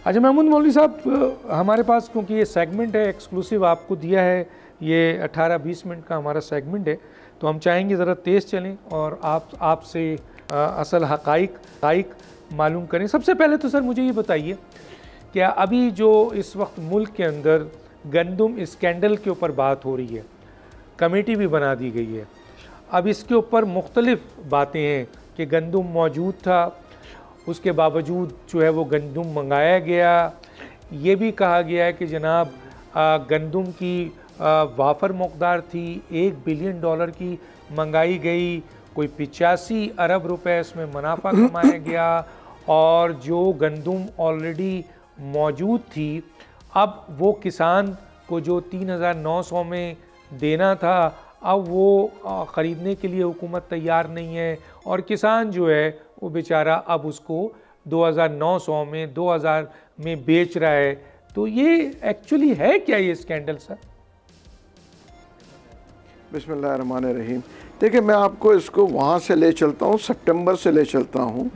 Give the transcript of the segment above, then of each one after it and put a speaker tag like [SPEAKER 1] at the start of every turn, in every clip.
[SPEAKER 1] अच्छा महमूद मौलवी साहब, हमारे पास क्योंकि ये सेगमेंट है एक्सक्लूसिव आपको दिया है, ये 18-20 मिनट का हमारा सेगमेंट है, तो हम चाहेंगे ज़रा तेज़ चलें और आपसे असल हक़ाइक़ मालूम करें। सबसे पहले तो सर मुझे ये बताइए कि अभी जो इस वक्त मुल्क के अंदर गंदम स्कैंडल के ऊपर बात हो रही है, कमेटी भी बना दी गई है, अब इसके ऊपर मुख्तलिफ बातें हैं कि गंदम मौजूद था, उसके बावजूद जो है वो गंदम मंगाया गया। ये भी कहा गया है कि जनाब गंदम की वाफर मकदार थी, $1 बिलियन की मंगाई गई, कोई 85 अरब रुपए इसमें मुनाफा कमाया गया, और जो गंदम ऑलरेडी मौजूद थी अब वो किसान को जो 3,900 में देना था, अब वो ख़रीदने के लिए हुकूमत तैयार नहीं है, और किसान जो है वो बेचारा अब उसको 2,900 में 2,000 में बेच रहा है। तो ये एक्चुअली है क्या ये स्कैंडल सर?
[SPEAKER 2] बिस्मिल्लाहिर्रहमानिर्रहीम। देखिए, मैं आपको इसको वहाँ से ले चलता हूँ, सितंबर से ले चलता हूँ,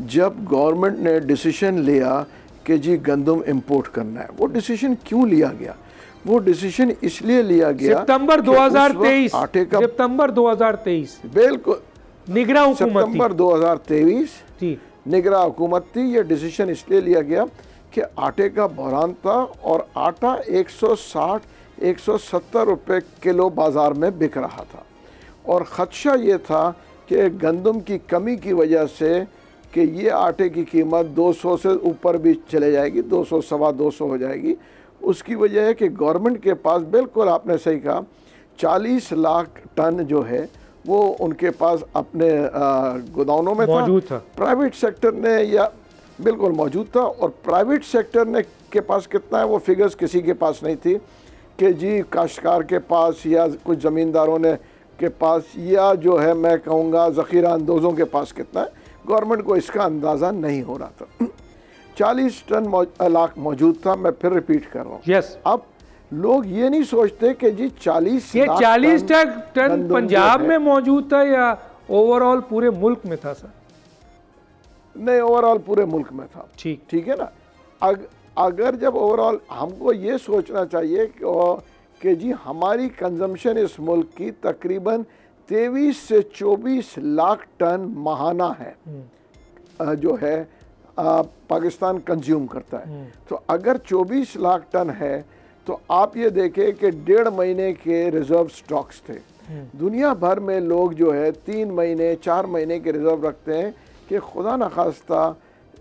[SPEAKER 2] जब गवर्नमेंट ने डिसीजन लिया कि जी गंदम इंपोर्ट करना है। वो डिसीजन क्यों लिया गया? वो डिसीजन इसलिए लिया गया
[SPEAKER 1] सितंबर 2023,
[SPEAKER 2] आटे का
[SPEAKER 1] सितंबर 2023
[SPEAKER 2] बिल्कुल
[SPEAKER 1] निगरान हुकूमत
[SPEAKER 2] सितंबर 2023
[SPEAKER 1] थी,
[SPEAKER 2] निगरान हुकूमत थी। ये डिसीजन इसलिए लिया गया कि आटे का बहरान था और आटा 160-170 रुपए किलो बाज़ार में बिक रहा था, और ख़दशा ये था कि गंदम की कमी की वजह से कि ये आटे की कीमत 200 से ऊपर भी चले जाएगी, 200 सवा 200 हो जाएगी। उसकी वजह है कि गवर्नमेंट के पास, बिल्कुल आपने सही कहा, 40 लाख टन जो है वो उनके पास अपने गोदामों में
[SPEAKER 1] मौजूद था।
[SPEAKER 2] प्राइवेट सेक्टर ने या बिल्कुल मौजूद था, और प्राइवेट सेक्टर ने के पास कितना है वो फिगर्स किसी के पास नहीं थी कि जी काश्तकार के पास या कुछ ज़मींदारों ने के पास या जो है मैं कहूँगा ज़ख़ीरा अंदोज़ों के पास कितना है, गवर्नमेंट को इसका अंदाज़ा नहीं हो रहा था। 40 लाख मौजूद था, मैं फिर रिपीट कर रहा हूँ।
[SPEAKER 1] यस।
[SPEAKER 2] अब लोग ये नहीं सोचते कि जी 40
[SPEAKER 1] ये 40 टन पंजाब में मौजूद था या ओवरऑल पूरे मुल्क में था सर?
[SPEAKER 2] नहीं, ओवरऑल पूरे मुल्क में था। ठीक है ना। अगर जब ओवरऑल, हमको ये सोचना चाहिए कि जी हमारी कंजम्पशन इस मुल्क की तकरीबन 23 से 24 लाख टन माहाना है, जो है पाकिस्तान कंज्यूम करता है। तो अगर 24 लाख टन है तो आप ये देखें कि 1.5 महीने के रिज़र्व स्टॉक्स थे। दुनिया भर में लोग जो है 3 महीने 4 महीने के रिज़र्व रखते हैं कि खुदा न खास्ता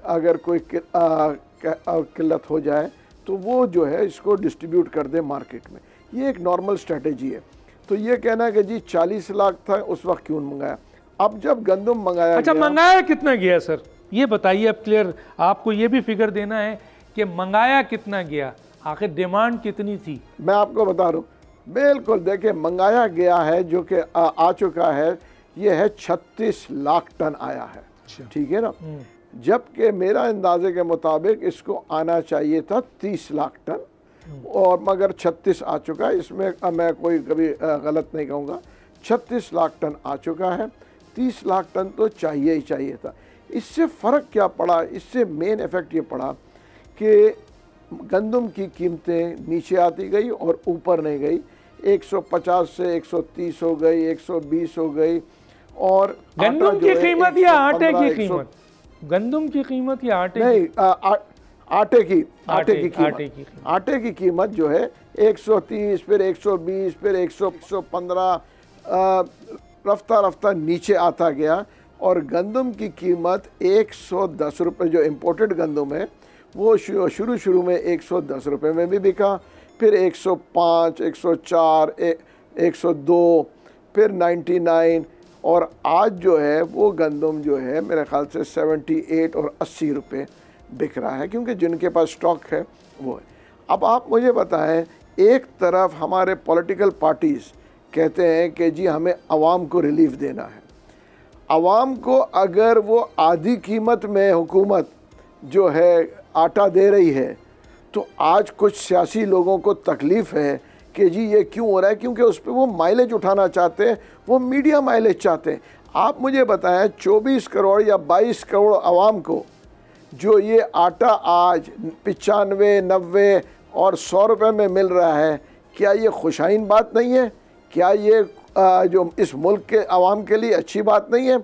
[SPEAKER 2] अगर कोई किल्लत हो जाए तो वो जो है इसको डिस्ट्रीब्यूट कर दे मार्केट में। ये एक नॉर्मल स्ट्रेटजी है। तो ये कहना कि जी 40 लाख था उस वक्त क्यों मंगाया? अब जब गंदम मंगाया,
[SPEAKER 1] अच्छा मंगाया कितना गया सर ये बताइए अब क्लियर, आपको ये भी फिगर देना है कि मंगाया कितना गया, आखिर डिमांड कितनी थी? मैं
[SPEAKER 2] आपको बता रहा हूँ, बिल्कुल देखिए मंगाया गया है जो कि आ चुका है, ये है 36 लाख टन आया है। ठीक है ना, जबकि मेरा अंदाजे के मुताबिक इसको आना चाहिए था 30 लाख टन, और मगर 36 आ चुका है। इसमें मैं कोई कभी गलत नहीं कहूँगा, 36 लाख टन आ चुका है। 30 लाख टन तो चाहिए ही चाहिए था। इससे फ़र्क क्या पड़ा? इससे मेन इफ़ेक्ट ये पड़ा कि गंदम की कीमतें नीचे आती गई और ऊपर नहीं गई। 150 से 130 हो गई, 120 हो गई। और
[SPEAKER 1] गंदम की कीमत या आटे की कीमत? गंदम की कीमत या आटे
[SPEAKER 2] नहीं, आटे की कीमत जो है 130, फिर 120, फिर 115 रफ्ता रफ्ता नीचे आता गया, और गंदम की कीमत 110 रुपये, जो इम्पोर्टेड गंदम है वो शुरू में 110 रुपये में भी बिका, फिर 105, 104, 102, फिर 99, और आज जो है वो गंदम जो है मेरे ख़्याल से 78 और 80 रुपये बिक रहा है, क्योंकि जिनके पास स्टॉक है वो है। अब आप मुझे बताएं, एक तरफ हमारे पॉलिटिकल पार्टीज़ कहते हैं कि जी हमें आवाम को रिलीफ देना है। आवाम को अगर वो आधी कीमत में हुकूमत जो है आटा दे रही है, तो आज कुछ सियासी लोगों को तकलीफ़ है कि जी ये क्यों हो रहा है, क्योंकि उस पर वो माइलेज उठाना चाहते हैं, वो मीडिया माइलेज चाहते हैं। आप मुझे बताएं 24 करोड़ या 22 करोड़ आवाम को जो ये आटा आज 95, 90 और 100 रुपये में मिल रहा है, क्या ये खुशाइन बात नहीं है? क्या ये जो इस मुल्क के आवाम के लिए अच्छी बात नहीं है?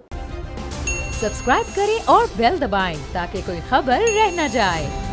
[SPEAKER 3] सब्सक्राइब करें और बेल दबाएं ताकि कोई खबर रह न जाए।